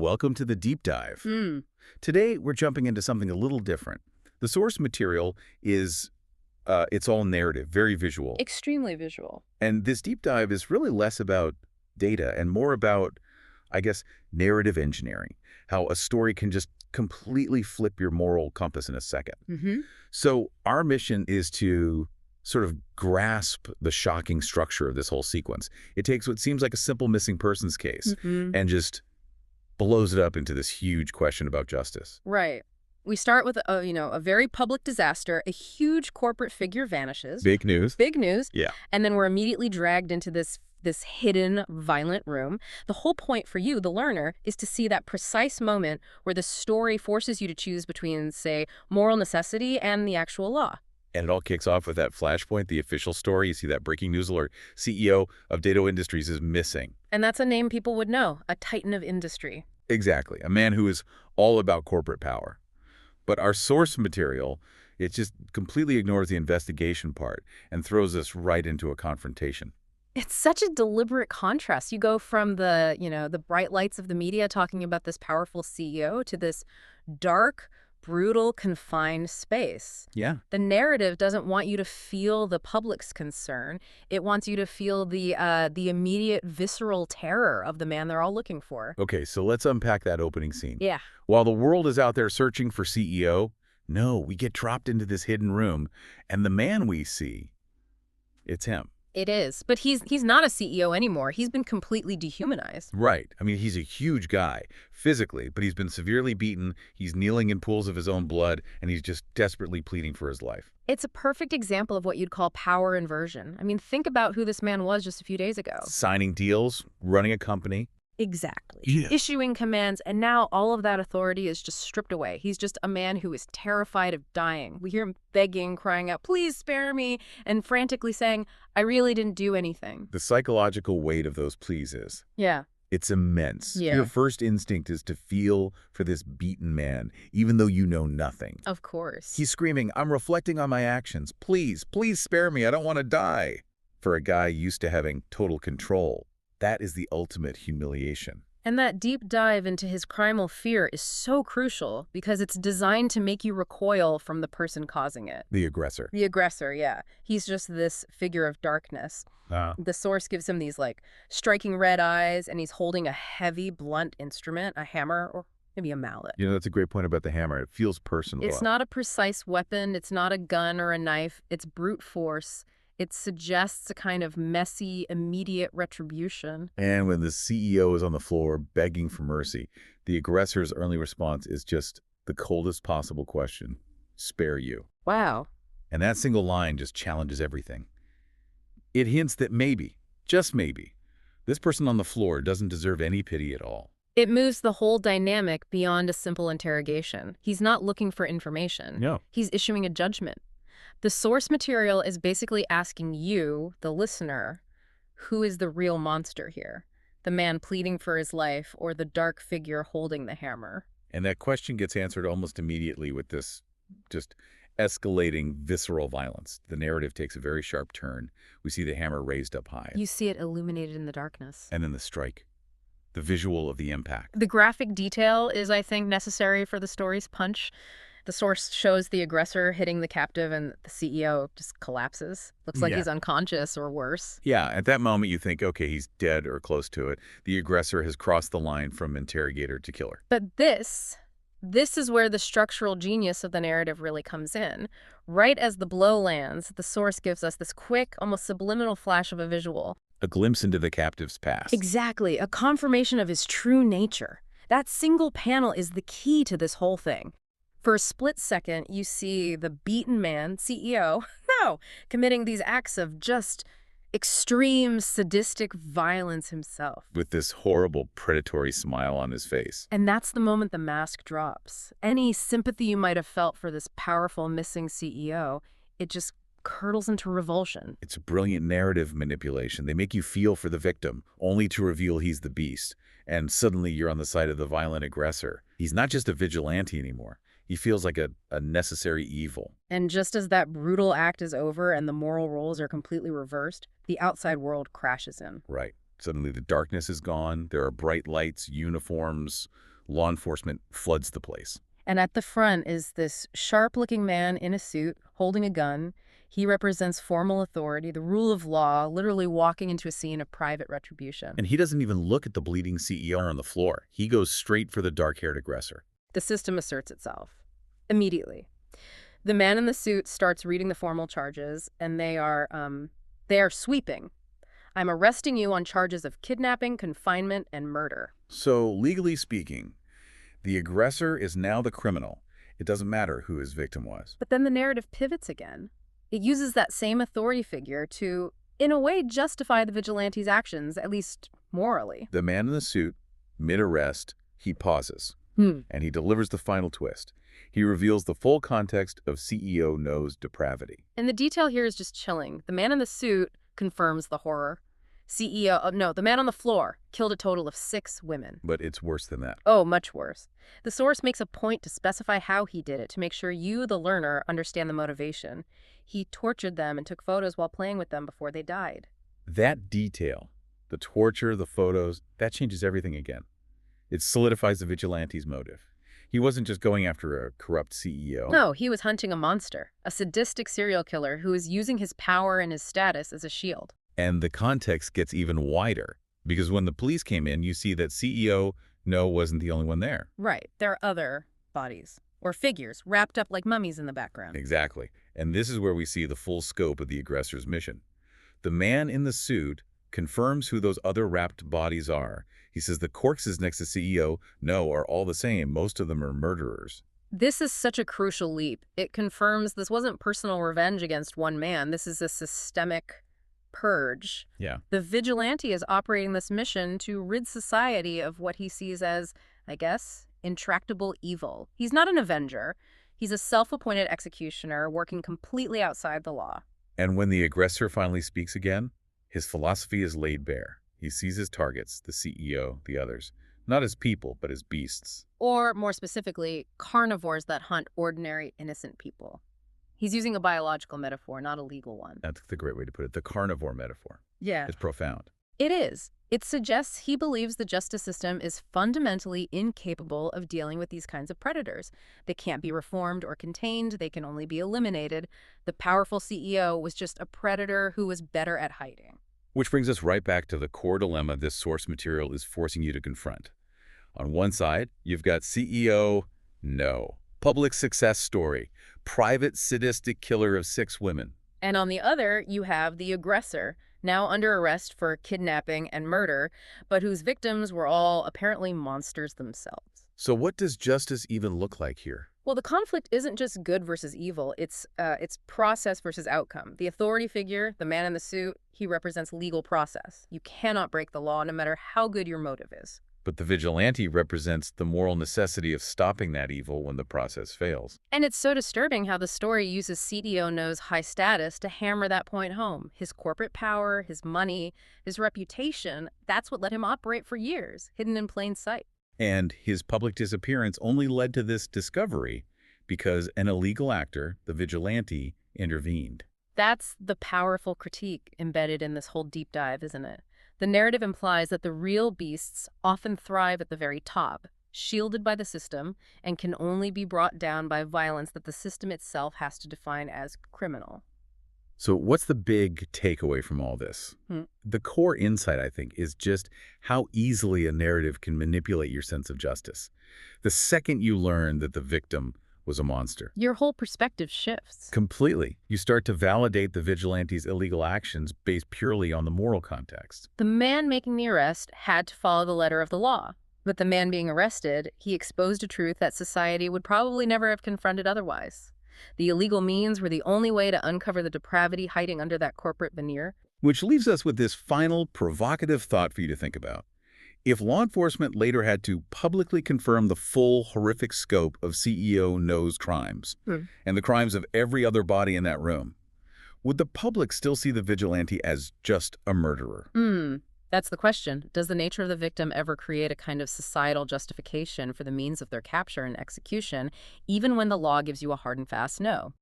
welcome to the deep dive. Hmm. Today, we're jumping into something a little different. The source material is, it's all narrative, very visual. Extremely visual. And this deep dive is really less about data and more about, I guess, narrative engineering, how a story can just completely flip your moral compass in a second. Mm-hmm. So our mission is to sort of grasp the shocking structure of this whole sequence. It takes what seems like a simple missing persons case and just blows it up into this huge question about justice. Right. We start with a very public disaster. A huge corporate figure vanishes. Big news. Big news. Yeah. And then we're immediately dragged into this hidden, violent room. The whole point for you, the learner, is to see that precise moment where the story forces you to choose between, say, moral necessity and the actual law. And it all kicks off with that flashpoint, the official story. You see that breaking news alert. CEO of Dato Industries is missing. And that's a name people would know, a titan of industry. Exactly. A man who is all about corporate power. But our source material, it just completely ignores the investigation part and throws us right into a confrontation. It's such a deliberate contrast. You go from the bright lights of the media talking about this powerful CEO to this dark, brutal, confined space. Yeah. The narrative doesn't want you to feel the public's concern. It wants you to feel the immediate visceral terror of the man they're all looking for. Okay, so let's unpack that opening scene. Yeah. While the world is out there searching for CEO, no, we get dropped into this hidden room, and the man we see, it's him. It is. But he's not a CEO anymore. He's been completely dehumanized. Right. I mean, he's a huge guy, physically, but he's been severely beaten, he's kneeling in pools of his own blood, and he's just desperately pleading for his life. It's a perfect example of what you'd call power inversion. I mean, think about who this man was just a few days ago. Signing deals, running a company. Exactly. Yeah. Issuing commands, and now all of that authority is just stripped away. He's just a man who is terrified of dying. We hear him begging, crying out, "Please spare me," and frantically saying, "I really didn't do anything." The psychological weight of those pleas is. Yeah. It's immense. Yeah. Your first instinct is to feel for this beaten man, even though you know nothing. Of course. He's screaming, "I'm reflecting on my actions. Please, please spare me. I don't want to die." For a guy used to having total control, that is the ultimate humiliation. And that deep dive into his primal fear is so crucial because it's designed to make you recoil from the person causing it. The aggressor. The aggressor, yeah. He's just this figure of darkness. The source gives him these, striking red eyes, and he's holding a heavy, blunt instrument, a hammer, or maybe a mallet. You know, that's a great point about the hammer. It feels personal. It's not a precise weapon. It's not a gun or a knife. It's brute force. It suggests a kind of messy, immediate retribution. And when the CEO is on the floor begging for mercy, the aggressor's only response is just the coldest possible question: spare you. Wow. And that single line just challenges everything. It hints that maybe, just maybe, this person on the floor doesn't deserve any pity at all. It moves the whole dynamic beyond a simple interrogation. He's not looking for information. No. He's issuing a judgment. The source material is basically asking you, the listener, who is the real monster here? The man pleading for his life or the dark figure holding the hammer? And that question gets answered almost immediately with this just escalating visceral violence. The narrative takes a very sharp turn. We see the hammer raised up high. You see it illuminated in the darkness. And then the strike. The visual of the impact. The graphic detail is, I think, necessary for the story's punch. The source shows the aggressor hitting the captive, and the CEO just collapses. Looks like he's unconscious or worse. Yeah, at that moment you think, okay, he's dead or close to it. The aggressor has crossed the line from interrogator to killer. But this is where the structural genius of the narrative really comes in. Right as the blow lands, the source gives us this quick, almost subliminal flash of a visual. A glimpse into the captive's past. Exactly, a confirmation of his true nature. That single panel is the key to this whole thing. For a split second, you see the beaten man, CEO, committing these acts of just extreme sadistic violence himself. With this horrible predatory smile on his face. And that's the moment the mask drops. Any sympathy you might have felt for this powerful missing CEO, it just curdles into revulsion. It's a brilliant narrative manipulation. They make you feel for the victim, only to reveal he's the beast. And suddenly you're on the side of the violent aggressor. He's not just a vigilante anymore. He feels like a necessary evil. And just as that brutal act is over and the moral roles are completely reversed, the outside world crashes in. Right. Suddenly the darkness is gone. There are bright lights, uniforms, law enforcement floods the place. And at the front is this sharp-looking man in a suit, holding a gun. He represents formal authority, the rule of law, literally walking into a scene of private retribution. And he doesn't even look at the bleeding CEO on the floor. He goes straight for the dark-haired aggressor. The system asserts itself. Immediately. The man in the suit starts reading the formal charges, and they are sweeping. I'm arresting you on charges of kidnapping, confinement, and murder. So, legally speaking, the aggressor is now the criminal. It doesn't matter who his victim was. But then the narrative pivots again. It uses that same authority figure to, in a way, justify the vigilante's actions, at least morally. The man in the suit, mid-arrest, he pauses, and he delivers the final twist. He reveals the full context of CEO No's depravity. And the detail here is just chilling. The man in the suit confirms the horror. The man on the floor killed a total of 6 women. But it's worse than that. Oh, much worse. The source makes a point to specify how he did it, to make sure you, the learner, understand the motivation. He tortured them and took photos while playing with them before they died. That detail, the torture, the photos, that changes everything again. It solidifies the vigilante's motive. He wasn't just going after a corrupt CEO. No, he was hunting a monster, a sadistic serial killer who was using his power and his status as a shield. And the context gets even wider, because when the police came in, you see that CEO No wasn't the only one there. Right. There are other bodies, or figures, wrapped up like mummies in the background. Exactly. And this is where we see the full scope of the aggressor's mission. The man in the suit confirms who those other wrapped bodies are. He says the corpses next to CEO No are all the same. Most of them are murderers. This is such a crucial leap. It confirms this wasn't personal revenge against one man. This is a systemic purge. Yeah. The vigilante is operating this mission to rid society of what he sees as, I guess, intractable evil. He's not an avenger. He's a self-appointed executioner working completely outside the law. And when the aggressor finally speaks again, his philosophy is laid bare. He sees his targets, the CEO, the others, not as people, but as beasts. Or, more specifically, carnivores that hunt ordinary, innocent people. He's using a biological metaphor, not a legal one. That's the great way to put it. The carnivore metaphor. Yeah. It's profound. It is. It suggests he believes the justice system is fundamentally incapable of dealing with these kinds of predators. They can't be reformed or contained. They can only be eliminated. The powerful CEO was just a predator who was better at hiding. Which brings us right back to the core dilemma this source material is forcing you to confront. On one side, you've got CEO No, public success story, private sadistic killer of 6 women. And on the other, you have the aggressor, now under arrest for kidnapping and murder, but whose victims were all apparently monsters themselves. So what does justice even look like here? Well, the conflict isn't just good versus evil. It's process versus outcome. The authority figure, the man in the suit, he represents legal process. You cannot break the law no matter how good your motive is. But the vigilante represents the moral necessity of stopping that evil when the process fails. And it's so disturbing how the story uses CEO No's high status to hammer that point home. His corporate power, his money, his reputation, that's what let him operate for years, hidden in plain sight. And his public disappearance only led to this discovery because an illegal actor, the vigilante, intervened. That's the powerful critique embedded in this whole deep dive, isn't it? The narrative implies that the real beasts often thrive at the very top, shielded by the system, and can only be brought down by violence that the system itself has to define as criminal. So what's the big takeaway from all this? The core insight, I think, is just how easily a narrative can manipulate your sense of justice. The second you learn that the victim was a monster, your whole perspective shifts. Completely. You start to validate the vigilante's illegal actions based purely on the moral context. The man making the arrest had to follow the letter of the law. But the man being arrested, he exposed a truth that society would probably never have confronted otherwise. The illegal means were the only way to uncover the depravity hiding under that corporate veneer. Which leaves us with this final provocative thought for you to think about. If law enforcement later had to publicly confirm the full horrific scope of CEO No's crimes and the crimes of every other body in that room, would the public still see the vigilante as just a murderer? That's the question. Does the nature of the victim ever create a kind of societal justification for the means of their capture and execution, even when the law gives you a hard and fast no?